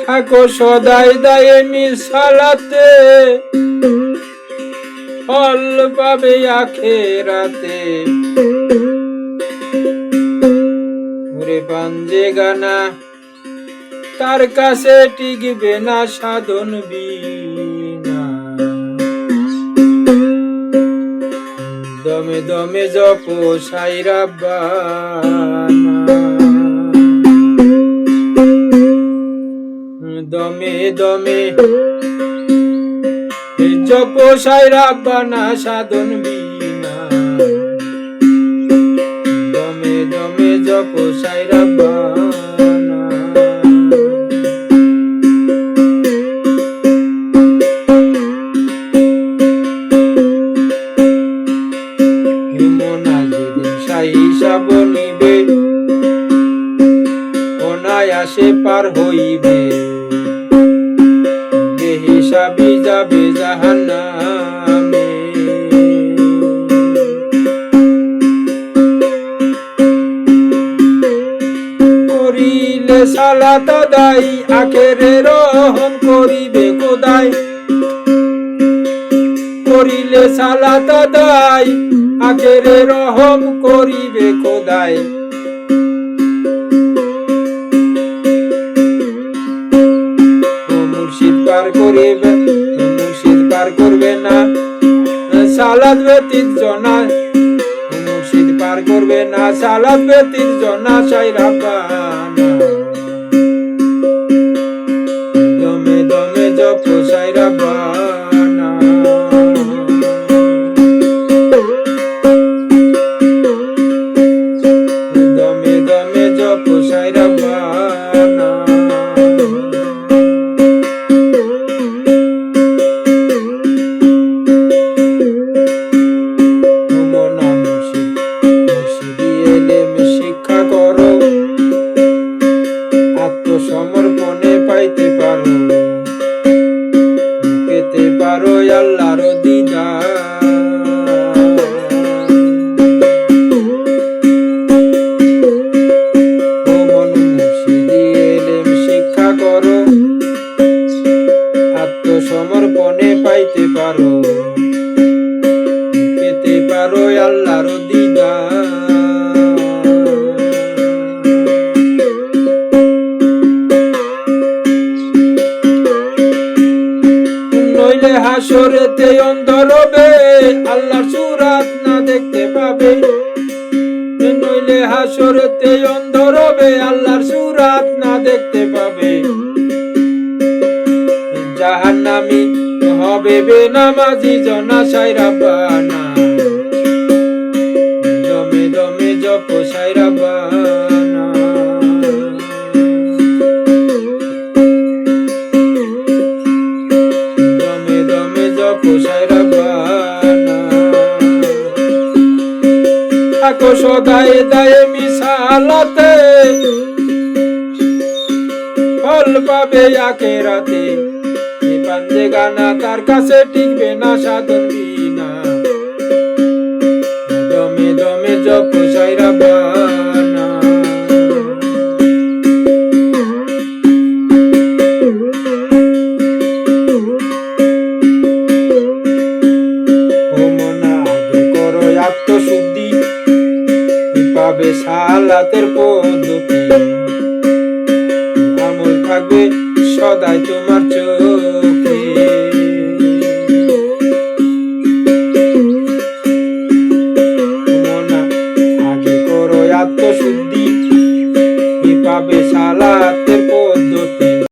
থাকো সদাই দায়েমি সালাতে, ফল পাবে আখেরাতে। ওরে পাঞ্জে গানা তার কাছে টিকবে না সাধন বিনা। দমে দমে জপ সাই রাব্বানা, দমে দমে জপ সাই রাব্বানা সাধন বিনা। দমে দমে জপ সাই রাব্বানা। হিসাব নিবে অনায়াসে পার হইবে, বেহিসাবি যাবে জাহান্নামে। করিলে সালাত আদায় আখেরে রহম করিবে খোদাই। করিলে সালাত আদায় আখেরে রহম করিবে খোদাই। মুর্শিদ পার করিবে, মুর্শিদ পার করবে না সালাত ব্যতীত জনা। মুর্শিদ পার করবে না সালাত ব্যতীত জনা সাই রাব্বানা। দমে দমে জপ সাই রাব্বানা। দমে দমে জপ সাই রাব্বানা। শিক্ষা করো আত্মসমর্পণে পাইতে পারো, পেতে পারো আল্লাহর দিদার। ও মন মুর্শিদি এলেম শিক্ষা করো আত্মসমর্পণে পাইতে পারো, পেতে পারো আল্লাহর দিদার। নইলে হাসরেতে অন্ধ রবে আল্লাহর সুরাত না দেখতে পাবে। নইলে হাসরেতে অন্ধ রবে আল্লাহর সুরাত না দেখতে পাবে। জাহান্নামী হবে বেনামাজি জনা সাই রাব্বানা। দমে দমে জপ সাই রাব্বানা। দমে দমে জপ সাই রাব্বানা। থাকো সদাই দায়েমি সালাতে, ফল পাবে আখেরাতে। পাঞ্জে গানা তার কাছে টিকবে না সাধন বিনা। দমে দমে জপ সাই রাব্বানা। ও মনা আগে করো আত্মশুদ্ধি, পাবে সালাতের পদ্ধতি। আমল থাকবে সদাই তোমার চোখে। মনা আগে করো আত্মশুদ্ধি, পাবে সালাত